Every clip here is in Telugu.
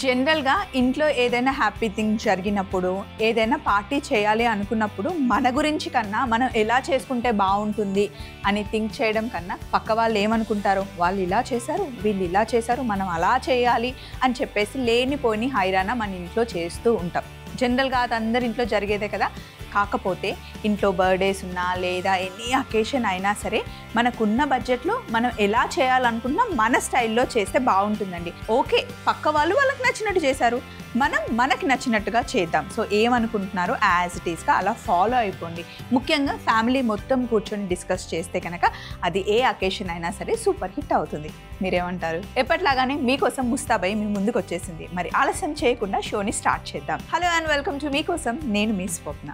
జనరల్గా ఇంట్లో ఏదైనా హ్యాపీ థింగ్ జరిగినప్పుడు ఏదైనా పార్టీ చేయాలి అనుకున్నప్పుడు మన గురించి కన్నా మనం ఎలా చేసుకుంటే బాగుంటుంది అని థింక్ చేయడం కన్నా పక్క వాళ్ళు ఏమనుకుంటారో వాళ్ళు ఇలా చేశారు వీళ్ళు ఇలా చేశారు మనం అలా చేయాలి అని చెప్పేసి లేనిపోని హైరాణ మన ఇంట్లో చేస్తూ ఉంటాం. జనరల్గా అది అందరి ఇంట్లో జరిగేదే కదా. కాకపోతే ఇంట్లో బర్త్డేస్ ఉన్నా లేదా ఎనీ అకేషన్ అయినా సరే మనకున్న బడ్జెట్లో మనం ఎలా చేయాలనుకున్నా మన స్టైల్లో చేస్తే బాగుంటుందండి. ఓకే, పక్క వాళ్ళు వాళ్ళకి నచ్చినట్టు చేశారు, మనం మనకి నచ్చినట్టుగా చేద్దాం. సో ఏమనుకుంటున్నారో యాజ్ ఇట్ ఈస్గా అలా ఫాలో అయిపోండి. ముఖ్యంగా ఫ్యామిలీ మొత్తం కూర్చొని డిస్కస్ చేస్తే కనుక అది ఏ అకేషన్ అయినా సరే సూపర్ హిట్ అవుతుంది. మీరేమంటారు? ఎప్పటిలాగానే మీకోసం ముస్తాబై మీ ముందుకు వచ్చేసింది. మరి ఆలస్యం చేయకుండా షోని స్టార్ట్ చేద్దాం. హలో అండ్ వెల్కమ్ టు మీకోసం. నేను మీ స్వప్న.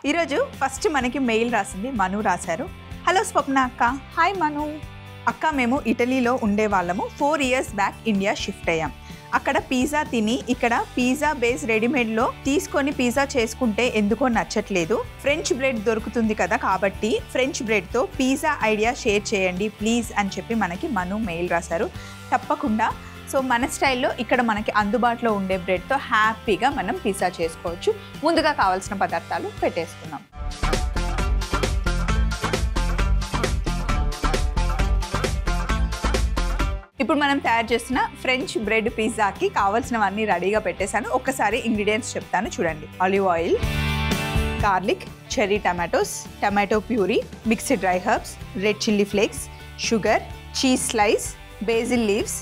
ఈరోజు ఫస్ట్ మనకి మెయిల్ రాసింది మను రాశారు. హలో స్వప్న అక్క. హాయ్ మను అక్క, మేము ఇటలీలో ఉండేవాళ్ళము. 4 years బ్యాక్ ఇండియా షిఫ్ట్ అయ్యాం. అక్కడ పిజ్జా తిని ఇక్కడ పిజ్జా బేస్ రెడీమేడ్లో తీసుకొని పిజ్జా చేసుకుంటే ఎందుకో నచ్చట్లేదు. ఫ్రెంచ్ బ్రెడ్ దొరుకుతుంది కదా, కాబట్టి ఫ్రెంచ్ బ్రెడ్తో పిజ్జా ఐడియా షేర్ చేయండి ప్లీజ్ అని చెప్పి మనకి మను మెయిల్ రాశారు. తప్పకుండా. సో మన స్టైల్లో ఇక్కడ మనకి అందుబాటులో ఉండే బ్రెడ్తో హ్యాపీగా మనం పిజ్జా చేసుకోవచ్చు. ముందుగా కావాల్సిన పదార్థాలు పెట్టేసుకున్నాం. ఇప్పుడు మనం తయారు చేస్తున్న ఫ్రెంచ్ బ్రెడ్ పిజ్జాకి కావాల్సినవన్నీ రెడీగా పెట్టేశాను. ఒక్కసారి ఇంగ్రీడియంట్స్ చెప్తాను చూడండి. Olive oil, garlic, cherry tomatoes, tomato puree, mixed dry herbs, red chilli flakes, sugar, cheese slice, basil leaves,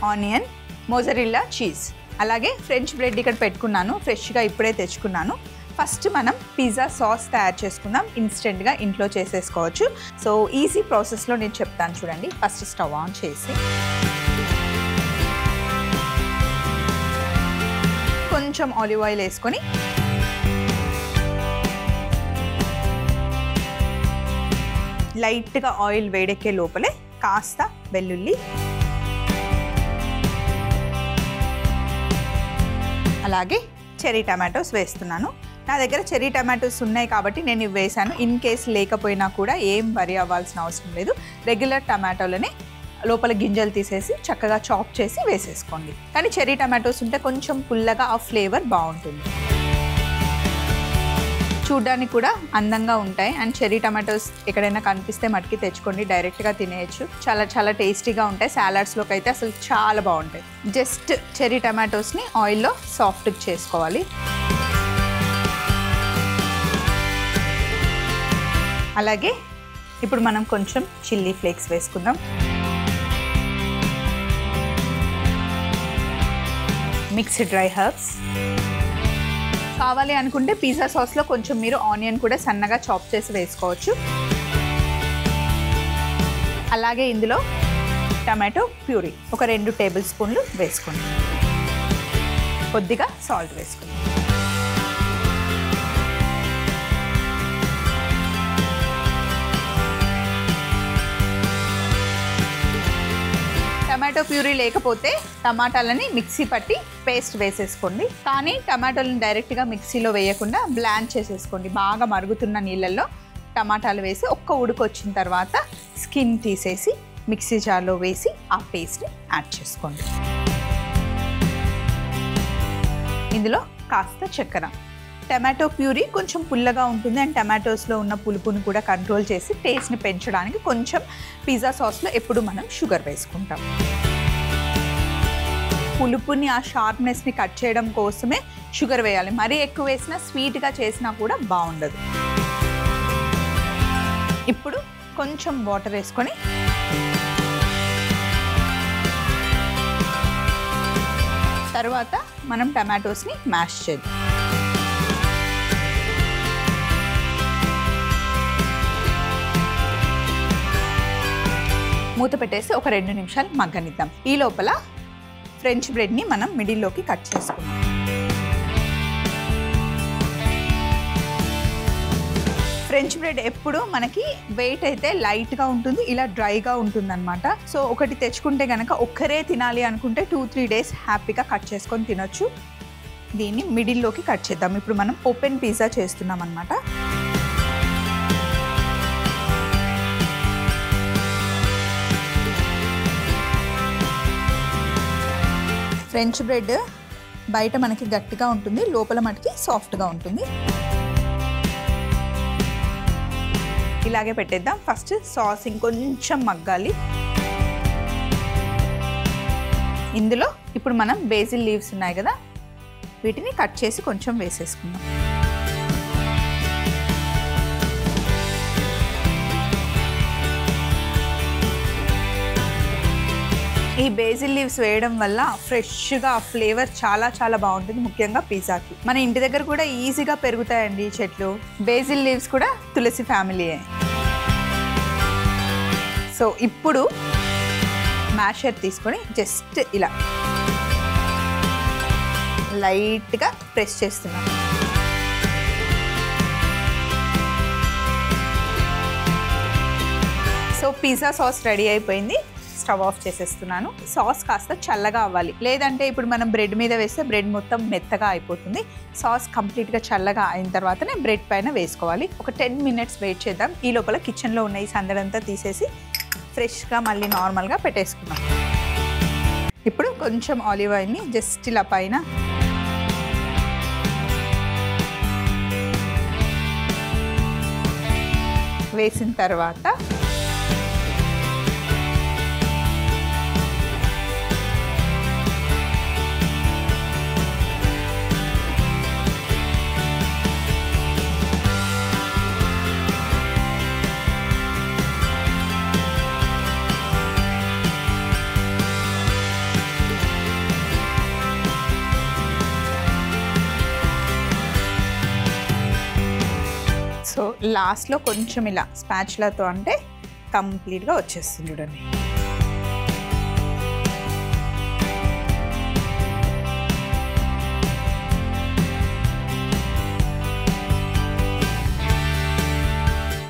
onion, mozzarella cheese. అలాగే ఫ్రెంచ్ బ్రెడ్ ఇక్కడ పెట్టుకున్నాను, ఫ్రెష్గా ఇప్పుడే తెచ్చుకున్నాను. ఫస్ట్ మనం పిజ్జా సాస్ తయారు చేసుకుందాం. ఇన్స్టెంట్గా ఇంట్లో చేసేసుకోవచ్చు. సో ఈజీ ప్రాసెస్లో నేను చెప్తాను చూడండి. ఫస్ట్ స్టవ్ ఆన్ చేసి కొంచెం ఆలివ్ ఆయిల్ వేసుకొని లైట్గా ఆయిల్ వేడెక్కే లోపలే కాస్త వెల్లుల్లి, అలాగే చెర్రీ టమాటోస్ వేస్తున్నాను. నా దగ్గర చెర్రీ టమాటోస్ ఉన్నాయి కాబట్టి నేను ఇవి వేసాను. ఇన్ కేస్ లేకపోయినా కూడా ఏం వరి అవ్వాల్సిన అవసరం లేదు. రెగ్యులర్ టమాటోలని లోపల గింజలు తీసేసి చక్కగా చాప్ చేసి వేసేసుకోండి. కానీ చెర్రీ టమాటోస్ ఉంటే కొంచెం పుల్లగా ఆ ఫ్లేవర్ బాగుంటుంది, చూడ్డానికి కూడా అందంగా ఉంటాయి. అండ్ చెర్రీ టమాటోస్ ఎక్కడైనా కనిపిస్తే మటుకి తెచ్చుకోండి, డైరెక్ట్గా తినేయచ్చు. చాలా చాలా టేస్టీగా ఉంటాయి. సాలడ్స్లోకి అయితే అసలు చాలా బాగుంటాయి. జస్ట్ చెర్రీ టమాటోస్ని ఆయిల్లో సాఫ్ట్గా చేసుకోవాలి. అలాగే ఇప్పుడు మనం కొంచెం చిల్లీ ఫ్లేక్స్ వేసుకుందాం. Mixed dry herbs. కావాలి అనుకుంటే పిజ్జా సాస్లో కొంచెం మీరు ఆనియన్ కూడా సన్నగా చాప్ చేసి వేసుకోవచ్చు. అలాగే ఇందులో టమాటో ప్యూరీ ఒక 2 టేబుల్ స్పూన్లు వేసుకోండి. కొద్దిగా సాల్ట్ వేసుకోండి. టమాటో ప్యూరీ లేకపోతే టమాటాలని మిక్సీ పట్టి పేస్ట్ వేసేసుకోండి. కానీ టమాటోలను డైరెక్ట్గా మిక్సీలో వేయకుండా బ్లాండ్ చేసేసుకోండి. బాగా మరుగుతున్న నీళ్ళల్లో టమాటాలు వేసి ఒక్క ఉడుకు వచ్చిన తర్వాత స్కిన్ తీసేసి మిక్సీ జార్లో వేసి ఆ పేస్ట్ని యాడ్ చేసుకోండి. ఇందులో కాస్త చక్కెర. టమాటో ప్యూరీ కొంచెం పుల్లగా ఉంటుంది అండ్ టమాటోస్లో ఉన్న పులుపుని కూడా కంట్రోల్ చేసి టేస్ట్ని పెంచడానికి కొంచెం పిజ్జా సాస్లో ఎప్పుడు మనం షుగర్ వేసుకుంటాం. పులుపుని ఆ షార్ప్నెస్ని కట్ చేయడం కోసమే షుగర్ వేయాలి. మరీ ఎక్కువ వేసినా స్వీట్గా చేసినా కూడా బాగుండదు. ఇప్పుడు కొంచెం వాటర్ వేసుకొని తర్వాత మనం టమాటోస్ని మ్యాష్ చేద్దాం. మూత పెట్టేసి ఒక 2 నిమిషాలు మగ్గనిద్దాం. ఈ లోపల ఫ్రెంచ్ బ్రెడ్ని మనం మిడిల్లోకి కట్ చేసుకుందాం. ఫ్రెంచ్ బ్రెడ్ ఎప్పుడు మనకి వెయిట్ అయితే లైట్గా ఉంటుంది, ఇలా డ్రైగా ఉంటుంది అనమాట. సో ఒకటి తెచ్చుకుంటే కనుక ఒక్కరే తినాలి అనుకుంటే 2-3 డేస్ హ్యాపీగా కట్ చేసుకొని తినొచ్చు. దీన్ని మిడిల్లోకి కట్ చేద్దాం. ఇప్పుడు మనం ఓపెన్ పిజ్జా చేస్తున్నాం అనమాట. ఫ్రెంచ్ బ్రెడ్ బయట మనకి గట్టిగా ఉంటుంది, లోపల మనకి సాఫ్ట్గా ఉంటుంది. ఇలాగే పెట్టేద్దాం. ఫస్ట్ సాస్ ఇంకొంచెం మగ్గాలి. ఇందులో ఇప్పుడు మనం బేసిల్ లీవ్స్ ఉన్నాయి కదా, వీటిని కట్ చేసి కొంచెం వేసేసుకుందాం. ఈ బేసిల్ లీవ్స్ వేయడం వల్ల ఫ్రెష్గా ఫ్లేవర్ చాలా చాలా బాగుంటుంది, ముఖ్యంగా పిజ్జాకి. మన ఇంటి దగ్గర కూడా ఈజీగా పెరుగుతాయండి ఈ చెట్లు. బేసిల్ లీవ్స్ కూడా తులసి ఫ్యామిలీయే. సో ఇప్పుడు మ్యాషర్ తీసుకొని జస్ట్ ఇలా లైట్గా ప్రెస్ చేస్తున్నాం. సో పిజ్జా సాస్ రెడీ అయిపోయింది. స్టవ్ ఆఫ్ చేసేస్తున్నాను. సాస్ కాస్త చల్లగా అవ్వాలి, లేదంటే ఇప్పుడు మనం బ్రెడ్ మీద వేస్తే బ్రెడ్ మొత్తం మెత్తగా అయిపోతుంది. సాస్ కంప్లీట్గా చల్లగా అయిన తర్వాతనే బ్రెడ్ పైన వేసుకోవాలి. ఒక 10 minutes వెయిట్ చేద్దాం. ఈ లోపల కిచెన్లో ఉన్న ఈ సందడంతా తీసేసి ఫ్రెష్గా మళ్ళీ నార్మల్గా పెట్టేసుకుందాం. ఇప్పుడు కొంచెం ఆలివ్ ఆయిల్ని జస్ట్ ఇలా పైన వేసిన తర్వాత సో లాస్ట్లో కొంచెం ఇలా స్పాచులాతో అంటే కంప్లీట్గా వచ్చేస్తుంది చూడండి.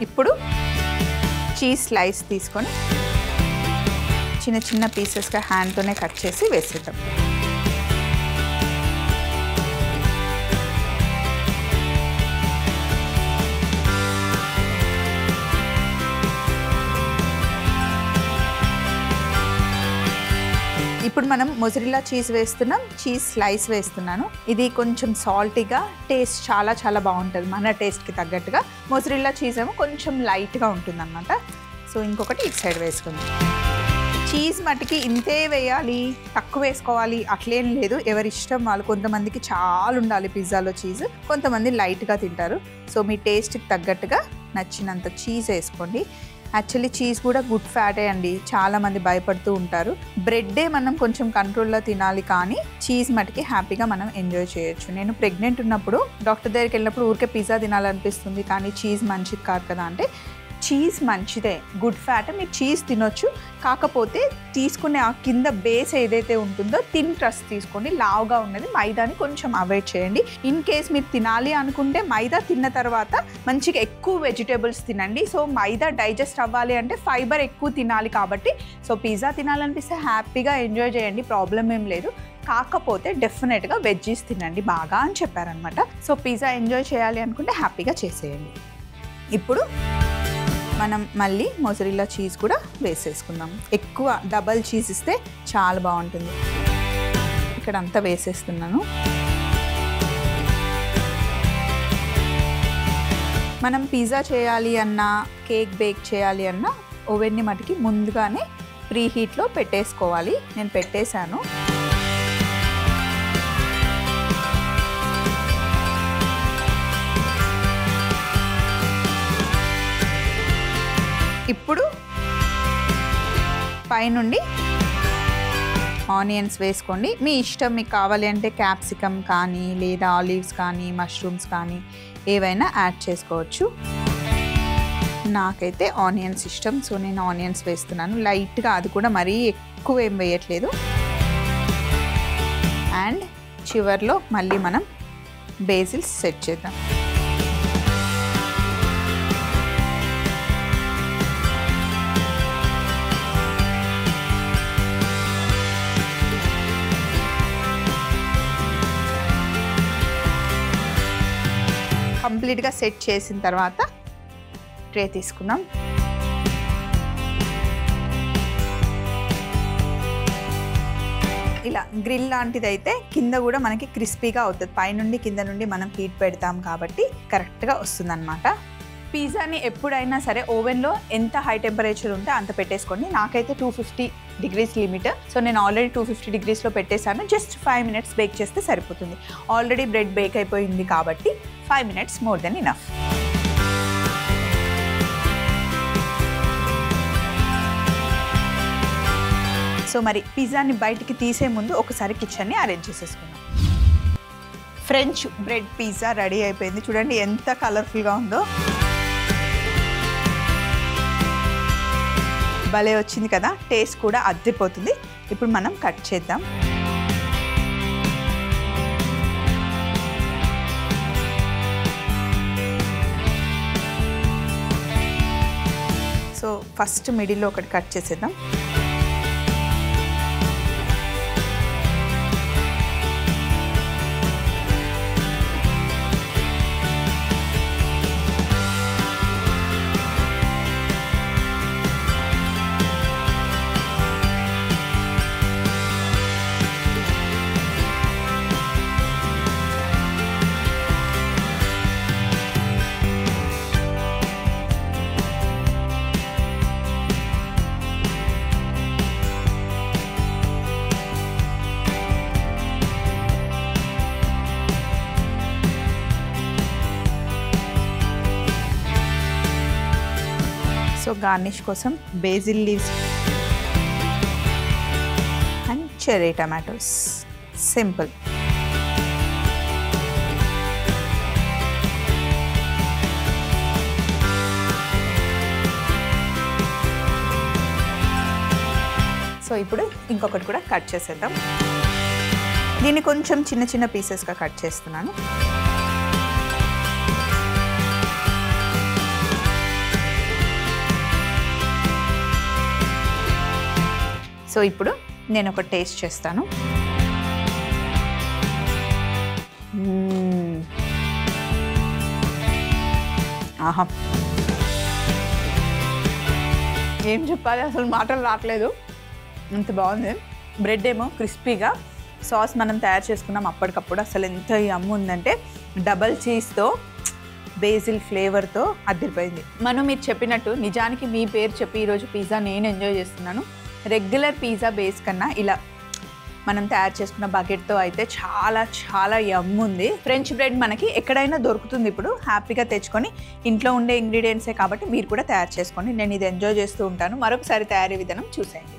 ఇప్పుడు చీజ్ స్లైస్ తీసుకొని చిన్న చిన్న పీసెస్గా హ్యాండ్తోనే కట్ చేసి వేసేద్దాం. ఇప్పుడు మనం మొజరెల్లా చీజ్ వేస్తున్నాం, చీజ్ స్లైస్ వేస్తున్నాను. ఇది కొంచెం సాల్టీగా, టేస్ట్ చాలా చాలా బాగుంటుంది మన టేస్ట్కి తగ్గట్టుగా. మొజరెల్లా చీజ్ ఏమో కొంచెం లైట్గా ఉంటుంది అన్నమాట. సో ఇంకొకటి ఇటు సైడ్ వేసుకుందాం. చీజ్ మటుకి ఇంతే వేయాలి, తక్కువ వేసుకోవాలి అట్లేం లేదు, ఎవరి ఇష్టం వాళ్ళు. కొంతమందికి చాలా ఉండాలి పిజ్జాలో చీజ్, కొంతమంది లైట్గా తింటారు. సో మీ టేస్ట్కి తగ్గట్టుగా నచ్చినంత చీజ్ వేసుకోండి. యాక్చువల్లీ చీజ్ కూడా గుడ్ ఫ్యాటే అండి, చాలామంది భయపడుతూ ఉంటారు. బ్రెడ్డే మనం కొంచెం కంట్రోల్లో తినాలి, కానీ చీజ్ మటుకి హ్యాపీగా మనం ఎంజాయ్ చేయొచ్చు. నేను ప్రెగ్నెంట్ ఉన్నప్పుడు డాక్టర్ దగ్గరికి వెళ్ళినప్పుడు ఊరికే పిజ్జా తినాలనిపిస్తుంది కానీ చీజ్ మంచిది కాదు కదా అంటే, చీజ్ మంచిదే, గుడ్ ఫ్యాట్, మీరు చీజ్ తినొచ్చు. కాకపోతే తీసుకునే ఆ కింద బేస్ ఏదైతే ఉంటుందో థిన్ క్రస్ట్ తీసుకోండి, లావుగా ఉన్నది. మైదాని కొంచెం అవాయిడ్ చేయండి. ఇన్ కేస్ మీరు తినాలి అనుకుంటే మైదా తిన్న తర్వాత మంచిగా ఎక్కువ వెజిటేబుల్స్ తినండి. సో మైదా డైజెస్ట్ అవ్వాలి అంటే ఫైబర్ ఎక్కువ తినాలి కాబట్టి, సో పిజ్జా తినాలనిపిస్తే హ్యాపీగా ఎంజాయ్ చేయండి, ప్రాబ్లం ఏం లేదు. కాకపోతే డెఫినెట్గా వెజ్జీస్ తినండి బాగా అని చెప్పారనమాట. సో పిజ్జా ఎంజాయ్ చేయాలి అనుకుంటే హ్యాపీగా చేసేయండి. ఇప్పుడు మనం మళ్ళీ మొజరెల్లా చీజ్ కూడా వేసేసుకుందాం. ఎక్కువ డబల్ చీజ్ ఇస్తే చాలా బాగుంటుంది. ఇక్కడ అంతా వేసేస్తున్నాను. మనం పిజ్జా చేయాలి అన్నా, కేక్ బేక్ చేయాలి అన్నా ఓవెన్ని మటుకి ముందుగానే ప్రీ హీట్లో పెట్టేసుకోవాలి. నేను పెట్టేశాను. ఇప్పుడు పైనుండి ఆనియన్స్ వేసుకోండి, మీ ఇష్టం. మీకు కావాలి అంటే క్యాప్సికమ్ కానీ, లేదా ఆలివ్స్ కానీ, మష్రూమ్స్ కానీ ఏవైనా యాడ్ చేసుకోవచ్చు. నాకైతే ఆనియన్స్ ఇష్టం, సో నేను ఆనియన్స్ వేస్తున్నాను లైట్గా, అది కూడా మరీ ఎక్కువ ఏం వేయట్లేదు. అండ్ చివర్లో మళ్ళీ మనం బేసిల్స్ సెట్ చేద్దాం. కంప్లీట్గా సెట్ చేసిన తర్వాత ట్రే తీసుకున్నాం. ఇలా గ్రిల్ లాంటిది అయితే కింద కూడా మనకి క్రిస్పీగా అవుతుంది. పైనుండి కింద నుండి మనం హీట్ పెడతాం కాబట్టి కరెక్ట్గా వస్తుంది అనమాట. పిజ్జాని ఎప్పుడైనా సరే ఓవెన్లో ఎంత హై టెంపరేచర్ ఉంటే అంత పెట్టేసుకోండి. నాకైతే 250 degrees లిమిట్. సో నేను ఆల్రెడీ 250 degreesలో పెట్టేశాను. జస్ట్ 5 minutes బేక్ చేస్తే సరిపోతుంది. ఆల్రెడీ బ్రెడ్ బేక్ అయిపోయింది కాబట్టి 5 minutes more than enough. So మరి పిజ్జాని బయటికి తీసే ముందు ఒకసారి కిచెన్ని అరేంజ్ చేసేసుకున్నాం. ఫ్రెంచ్ బ్రెడ్ పిజ్జా రెడీ అయిపోయింది. చూడండి ఎంత కలర్ఫుల్గా ఉందో, భలే వచ్చింది కదా. టేస్ట్ కూడా అద్దిపోతుంది. ఇప్పుడు మనం కట్ చేద్దాం. సో ఫస్ట్ మిడిల్లో ఒకటి కట్ చేసేద్దాం. సో గార్నిష్ కోసం basil leaves and cherry tomatoes. Simple. So ఇప్పుడు ఇంకొకటి కూడా కట్ చేసేద్దాం. దీన్ని కొంచెం చిన్న చిన్న పీసెస్గా కట్ చేస్తున్నాను. సో ఇప్పుడు నేను ఒక టేస్ట్ చేస్తాను. ఆహా, ఏం చెప్పాలి, అసలు మాటలు రావట్లేదు, అంత బాగుంది. బ్రెడ్ ఏమో క్రిస్పీగా, సాస్ మనం తయారు చేసుకున్నాం అప్పటికప్పుడు. అసలు ఎంత యమ్ము ఉందంటే డబల్ చీజ్తో బేసిల్ ఫ్లేవర్తో అదిరిపోయింది. మీరు చెప్పినట్టు నిజానికి మీ పేరు చెప్పి ఈరోజు పిజ్జా నేను ఎంజాయ్ చేస్తున్నాను. రెగ్యులర్ పిజ్జా బేస్ కన్నా ఇలా మనం తయారు చేసుకున్న బకెట్తో అయితే చాలా చాలా యమ్ము ఉంది. ఫ్రెంచ్ బ్రెడ్ మనకి ఎక్కడైనా దొరుకుతుంది. ఇప్పుడు హ్యాపీగా తెచ్చుకొని ఇంట్లో ఉండే ఇంగ్రీడియంట్సే కాబట్టి మీరు కూడా తయారు చేసుకోండి. నేను ఇది ఎంజాయ్ చేస్తూ ఉంటాను. మరొకసారి తయారీ విధానం చూసేయండి.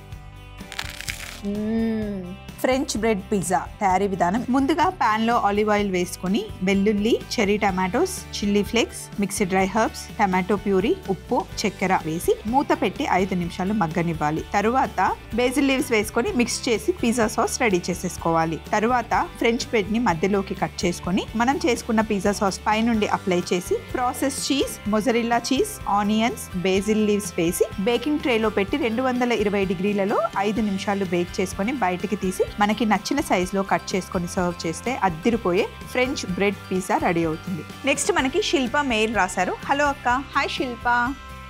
ఫ్రెంచ్ బ్రెడ్ పిజ్జా తయారీ విధానం. ముందుగా ప్యాన్లో ఆలివ్ ఆయిల్ వేసుకొని వెల్లుల్లి, cherry tomatoes, chilli flakes, mixed dry herbs, tomato puree, ఉప్పు, చక్కెర వేసి మూత పెట్టి 5 నిమిషాలు మగ్గనివ్వాలి. తరువాత బేసిల్ లీవ్స్ వేసుకొని మిక్స్ చేసి పిజ్జా సాస్ రెడీ చేసేసుకోవాలి. తరువాత ఫ్రెంచ్ బ్రెడ్ ని మధ్యలోకి కట్ చేసుకొని మనం చేసుకున్న పిజ్జా సాస్ పైనుండి అప్లై చేసి process cheese, mozzarella cheese, onions, basil leaves వేసి బేకింగ్ ట్రేలో పెట్టి 220 డిగ్రీలలో 5 నిమిషాలు బేక్ చేసుకొని బయటికి తీసి మనకి నచ్చిన సైజులో కట్ చేసుకొని సర్వ్ చేస్తే అద్దిరిపోయే ఫ్రెంచ్ బ్రెడ్ పిజ్జా రెడీ అవుతుంది. నెక్స్ట్ మనకి శిల్ప మెయిల్ రాశారు. హలో అక్క. హాయ్ శిల్ప.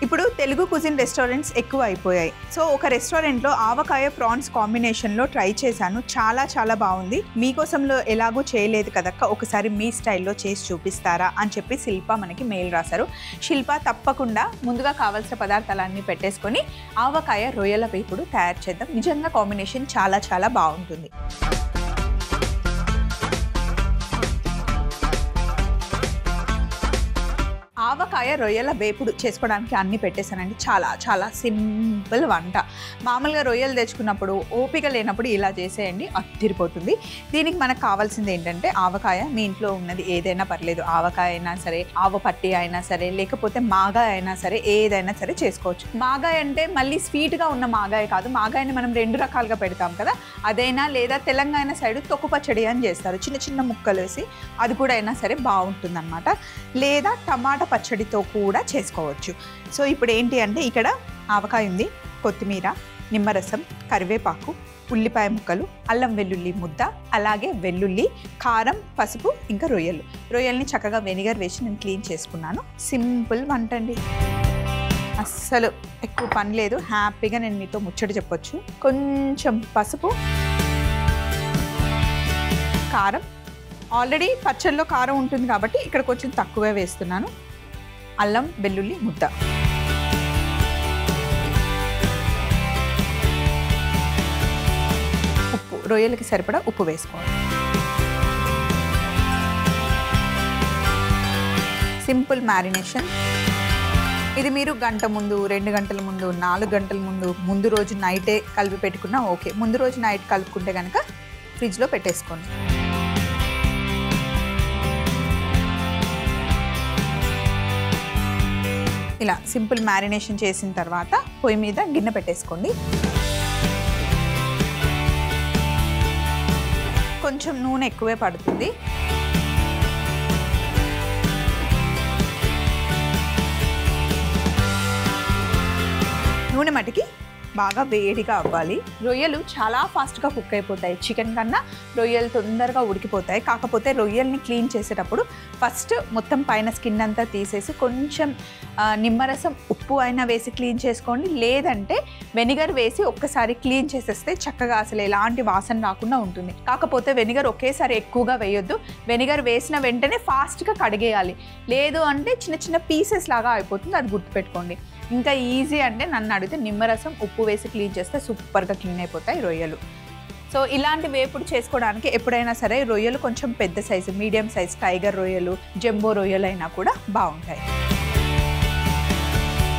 ఇప్పుడు తెలుగు కుజిన్ రెస్టారెంట్స్ ఎక్కువ అయిపోయాయి. సో ఒక రెస్టారెంట్లో ఆవకాయ ప్రాన్స్ కాంబినేషన్లో ట్రై చేశాను. చాలా చాలా బాగుంది. మీకోసంలో ఎలాగో చేయలేదు కదక్క, ఒకసారి మీ స్టైల్లో చేసి చూపిస్తారా అని చెప్పి శిల్ప మనకి మెయిల్ రాశారు. శిల్ప, తప్పకుండా ముందుగా కావాల్సిన పదార్థాలన్నీ పెట్టేసుకొని ఆవకాయ రొయ్యల వేపుడు తయారు చేద్దాం. నిజంగా కాంబినేషన్ చాలా చాలా బాగుంటుంది. ఆవకాయ రొయ్యల వేపుడు చేసుకోవడానికి అన్నీ పెట్టేశానండి. చాలా చాలా సింపుల్ వంట. మామూలుగా రొయ్యలు తెచ్చుకున్నప్పుడు ఓపిక లేనప్పుడు ఇలా చేసేయండి, అద్దిరిపోతుంది. దీనికి మనకు కావాల్సింది ఏంటంటే ఆవకాయ. మీ ఇంట్లో ఉన్నది ఏదైనా పర్లేదు, ఆవకాయ అయినా సరే, ఆవపట్టి అయినా సరే, లేకపోతే మాగాయ అయినా సరే, ఏదైనా సరే చేసుకోవచ్చు. మాగాయ అంటే మళ్ళీ స్వీట్గా ఉన్న మాగాయ కాదు. మాగాయని మనం 2 రకాలుగా పెడతాం కదా, అదైనా లేదా తెలంగాణ సైడ్ తొక్కు పచ్చడి అని చేస్తారు, చిన్న చిన్న ముక్కలు వేసి, అది కూడా అయినా సరే బాగుంటుంది అన్నమాట. లేదా టమాటా పచ్చడితో కూడా చేసుకోవచ్చు. సో ఇప్పుడు ఏంటి అంటే ఇక్కడ ఆవకాయ ఉంది, కొత్తిమీర, నిమ్మరసం, కరివేపాకు, ఉల్లిపాయ ముక్కలు, అల్లం వెల్లుల్లి ముద్ద, అలాగే వెల్లుల్లి, కారం, పసుపు, ఇంకా రొయ్యల్ని చక్కగా వెనిగర్ వేసి నేను క్లీన్ చేసుకున్నాను. సింపుల్ వంట అండి, అస్సలు ఎక్కువ పని లేదు. హ్యాపీగా నేను మీతో ముచ్చట చెప్పొచ్చు. కొంచెం పసుపు, కారం, ఆల్రెడీ పచ్చళ్ళలో కారం ఉంటుంది కాబట్టి ఇక్కడ కొంచెం తక్కువే వేస్తున్నాను. అల్లం వెల్లుల్లి ముద్ద, ఉప్పు, రొయ్యలకి సరిపడా ఉప్పు వేసుకోవాలి. Simple marination. ఇది మీరు గంట ముందు, 2 గంటల ముందు, 4 గంటల ముందు రోజు నైటే కలిపి పెట్టుకున్నా ఓకే. ముందు రోజు నైట్ కలుపుకుంటే కనుక ఫ్రిడ్జ్లో పెట్టేసుకోండి. ఇలా సింపుల్ మ్యారినేషన్ చేసిన తర్వాత పొయ్యి మీద గిన్నె పెట్టేసుకోండి. కొంచెం నూనె ఎక్కువే పడుతుంది. నూనె మటుకి బాగా వేడిగా అవ్వాలి. రొయ్యలు చాలా ఫాస్ట్గా కుక్ అయిపోతాయి. చికెన్ కన్నా రొయ్యలు తొందరగా ఉడికిపోతాయి. కాకపోతే రొయ్యల్ని క్లీన్ చేసేటప్పుడు ఫస్ట్ మొత్తం పైన స్కిన్ అంతా తీసేసి కొంచెం నిమ్మరసం, ఉప్పు అయినా వేసి క్లీన్ చేసుకోండి. లేదంటే వెనిగర్ వేసి ఒక్కసారి క్లీన్ చేసేస్తే చక్కగా అసలు ఎలాంటి వాసన రాకుండా ఉంటుంది. కాకపోతే వెనిగర్ ఒకేసారి ఎక్కువగా వేయొద్దు. వెనిగర్ వేసిన వెంటనే ఫాస్ట్గా కడిగేయాలి. లేదు అంటే చిన్న చిన్న పీసెస్ లాగా అయిపోతుంది. అది గుర్తుపెట్టుకోండి. ఇంకా ఈజీ అంటే నన్ను అడిగితే నిమ్మరసం, ఉప్పు వేసి క్లీన్ చేస్తే సూపర్గా క్లీన్ అయిపోతాయి రొయ్యలు. సో ఇలాంటి వేపుడు చేసుకోవడానికి ఎప్పుడైనా సరే రొయ్యలు కొంచెం పెద్ద సైజు, మీడియం సైజ్, టైగర్ రొయ్యలు, జంబో రొయ్యలు అయినా కూడా బాగుంటాయి.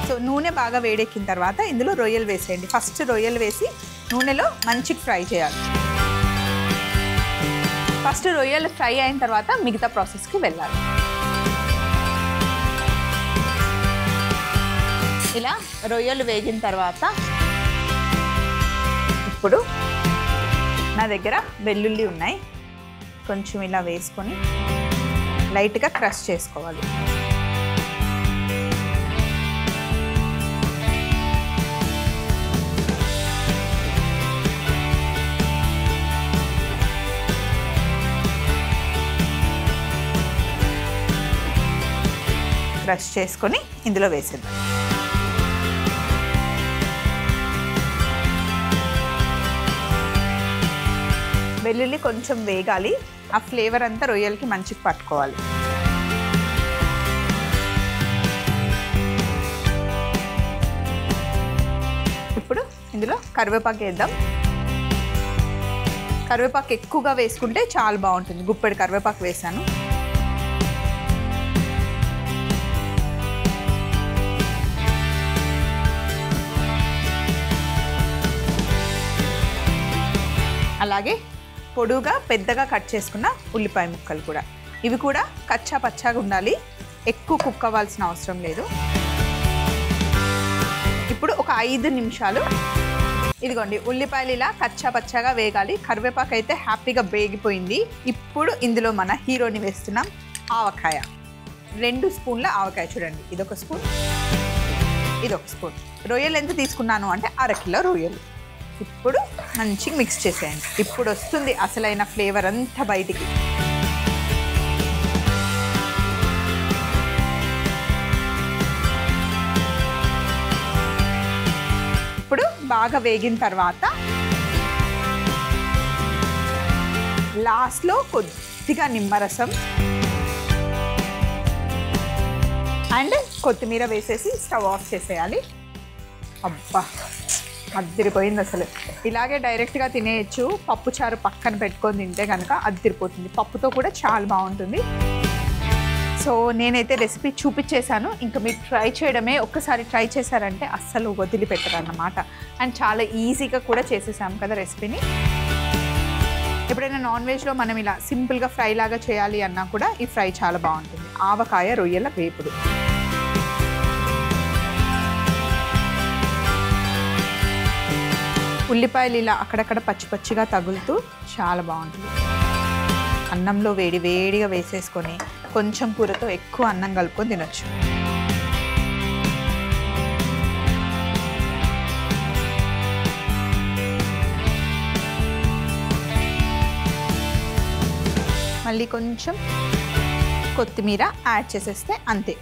సో నూనె బాగా వేడెక్కిన తర్వాత ఇందులో రొయ్యలు వేసేయండి. ఫస్ట్ రొయ్యలు వేసి నూనెలో మంచిగా ఫ్రై చేయాలి. ఫస్ట్ రొయ్యలు ఫ్రై అయిన తర్వాత మిగతా ప్రాసెస్కి వెళ్ళాలి. ఇలా రొయ్యలు వేగిన తర్వాత ఇప్పుడు నా దగ్గర వెల్లుల్లి ఉన్నాయి. కొంచెం ఇలా వేసుకొని లైట్గా క్రష్ చేసుకోవాలి. క్రష్ చేసుకొని ఇందులో వేసేద్దాం. వెల్లుల్లి కొంచెం వేగాలి. ఆ ఫ్లేవర్ అంతా రొయ్యలకి మంచిగా పట్టుకోవాలి. ఇప్పుడు ఇందులో కరివేపాకు వేద్దాం. కరివేపాకు ఎక్కువగా వేసుకుంటే చాలా బాగుంటుంది. గుప్పెడు కరివేపాకు వేసాను. అలాగే పొడుగా పెద్దగా కట్ చేసుకున్న ఉల్లిపాయ ముక్కలు కూడా, ఇవి కూడా కచ్చా పచ్చాగా ఉండాలి. ఎక్కువ కుక్ అవ్వాల్సిన అవసరం లేదు. ఇప్పుడు ఒక 5 నిమిషాలు ఇదిగోండి ఉల్లిపాయలు ఇలా కచ్చా పచ్చాగా వేగాలి. కరివేపాకు అయితే హ్యాపీగా వేగిపోయింది. ఇప్పుడు ఇందులో మన హీరోని వేస్తున్నాం, ఆవకాయ. 2 స్పూన్ల ఆవకాయ. చూడండి, ఇదొక స్పూన్, ఇదొక స్పూన్. రొయ్యలు ఎంత తీసుకున్నాను అంటే 1/2 కిలో రొయ్యలు. ఇప్పుడు మంచిగా మిక్స్ చేసేయండి. ఇప్పుడు వస్తుంది అసలైన ఫ్లేవర్ అంతా బయటికి. ఇప్పుడు బాగా వేగిన తర్వాత లాస్ట్లో కొద్దిగా నిమ్మరసం అండ్ కొత్తిమీర వేసేసి స్టవ్ ఆఫ్ చేసేయాలి. అబ్బా, అద్దిరిపోయింది అసలు. ఇలాగే డైరెక్ట్గా తినేయచ్చు. పప్పుచారు పక్కన పెట్టుకొని తింటే కనుక అద్దిరిపోతుంది. పప్పుతో కూడా చాలా బాగుంటుంది. సో నేనైతే రెసిపీ చూపించేశాను. ఇంకా మీరు ట్రై చేయడమే. ఒక్కసారి ట్రై చేశారంటే అస్సలు వదిలిపెట్టరు అన్నమాట. అండ్ చాలా ఈజీగా కూడా చేసేసాము కదా రెసిపీని. ఎప్పుడైనా నాన్ వెజ్లో మనం ఇలా సింపుల్గా ఫ్రై లాగా చేయాలి అన్నా కూడా ఈ ఫ్రై చాలా బాగుంటుంది. ఆవకాయ రొయ్యల వేపుడు. ఉల్లిపాయలు ఇలా అక్కడక్కడ పచ్చి పచ్చిగా తగులుతూ చాలా బాగుంటుంది. అన్నంలో వేడి వేడిగా వేసేసుకొని కొంచెం కూరతో ఎక్కువ అన్నం కలుపుకొని తినొచ్చు. మళ్ళీ కొంచెం కొత్తిమీర యాడ్ చేసేస్తే అంతే,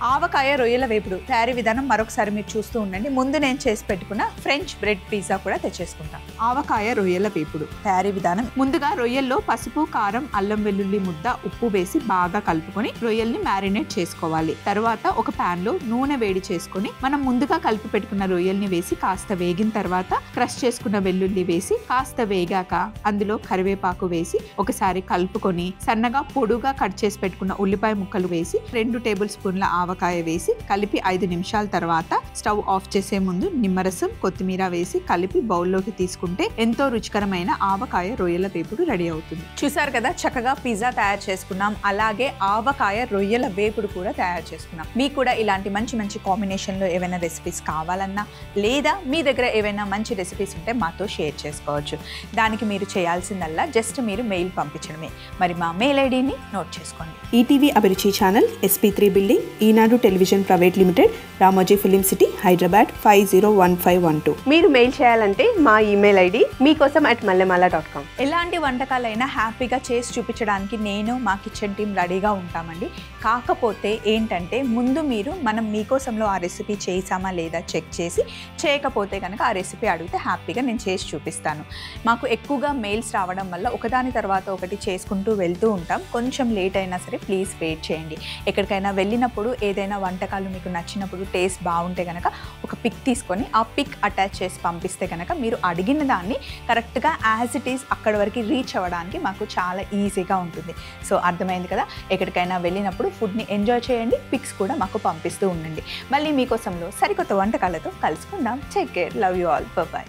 ఆవకాయ రొయ్యల వేపుడు తయారీ విధానం మరొకసారి మీరు చూస్తూ ఉండండి. ముందు నేను చేసి పెట్టుకున్న ఫ్రెంచ్ బ్రెడ్ పిజ్జా కూడా తెచ్చేసుకుంటాం. ఆవకాయ రొయ్యల వేపుడు తయారీ విధానం: ముందుగా రొయ్యల్లో పసుపు, కారం, అల్లం వెల్లుల్లి ముద్ద, ఉప్పు వేసి బాగా కలుపుకొని రొయ్యల్ని మ్యారినేట్ చేసుకోవాలి. తర్వాత ఒక పాన్ లో నూనె వేడి చేసుకొని మనం ముందుగా కలిపి పెట్టుకున్న రొయ్యల్ని వేసి కాస్త వేగిన తర్వాత క్రష్ చేసుకున్న వెల్లుల్లి వేసి కాస్త వేగాక అందులో కరివేపాకు వేసి ఒకసారి కలుపుకొని సన్నగా పొడుగా కట్ చేసి పెట్టుకున్న ఉల్లిపాయ ముక్కలు వేసి 2 టేబుల్ స్పూన్ల ఆవకాయ వేసి కలిపి 5 నిమిషాల తర్వాత స్టవ్ ఆఫ్ చేసే ముందు నిమ్మరసం, కొత్తిమీర వేసి కలిపి బౌల్లోకి తీసుకుంటే ఎంతో రుచికరమైన ఆవకాయ రొయ్యల వేపుడు రెడీ అవుతుంది. చూసారు కదా, చక్కగా పిజ్జా తయారు చేసుకున్నాం, అలాగే ఆవకాయ రొయ్యల వేపుడు కూడా తయారు చేసుకున్నాం. మీకు కూడా ఇలాంటి మంచి మంచి కాంబినేషన్లో ఏవైనా రెసిపీస్ కావాలన్నా లేదా మీ దగ్గర ఏవైనా మంచి రెసిపీస్ ఉంటే మాతో షేర్ చేసుకోవచ్చు. దానికి మీరు చేయాల్సిందల్లా జస్ట్ మీరు మెయిల్ పంపించడమే. మరి మా మెయిల్ ఐడిని నోట్ చేసుకోండి. ETV Abhiruchi channel, SP3 building, Eenadu television private limited, Ramoji film city, Hyderabad 501512. మీరు మెయిల్ చేయాలంటే మా ఈమెయిల్ ఐడి meekossam@mallemala.com. ఎలాంటి వంటకాలైనా హ్యాపీగా చేసి చూపించడానికి నేను మా కిచెన్ టీం రెడీగా ఉంటామండి. కాకపోతే ఏంటంటే ముందు మీరు మనం మీకోసంలో ఆ రెసిపీ చేసామా లేదా చెక్ చేసి, చేయకపోతే కనుక ఆ రెసిపీ అడిగితే హ్యాపీగా నేను చేసి చూపిస్తాను. మాకు ఎక్కువగా మెయిల్స్ రావడం వల్ల ఒకదాని తర్వాత ఒకటి చేసుకుంటూ వెళ్తూ ఉంటాం. కొంచెం లేట్ అయినా సరే ప్లీజ్ వెయిట్ చేయండి. ఎక్కడికైనా వెళ్ళినప్పుడు ఏదైనా వంటకాలు మీకు నచ్చినప్పుడు టేస్ట్ బాగుంటే కనుక ఒక పిక్ తీసుకొని ఆ పిక్ అటాచ్ చేసి పంపిస్తే కనుక మీరు అడిగిన దాన్ని కరెక్ట్గా యాజ్ ఇట్ ఈస్ అక్కడి వరకు రీచ్ అవ్వడానికి మాకు చాలా ఈజీగా ఉంటుంది. సో అర్థమైంది కదా, ఎక్కడికైనా వెళ్ళినప్పుడు ఫుడ్ని ఎంజాయ్ చేయండి, పిక్స్ కూడా మాకు పంపిస్తూ ఉండండి. మళ్ళీ మీకోసంలో సరికొత్త వంటకాలతో కలుసుకుందాం. Take care, love you all, by.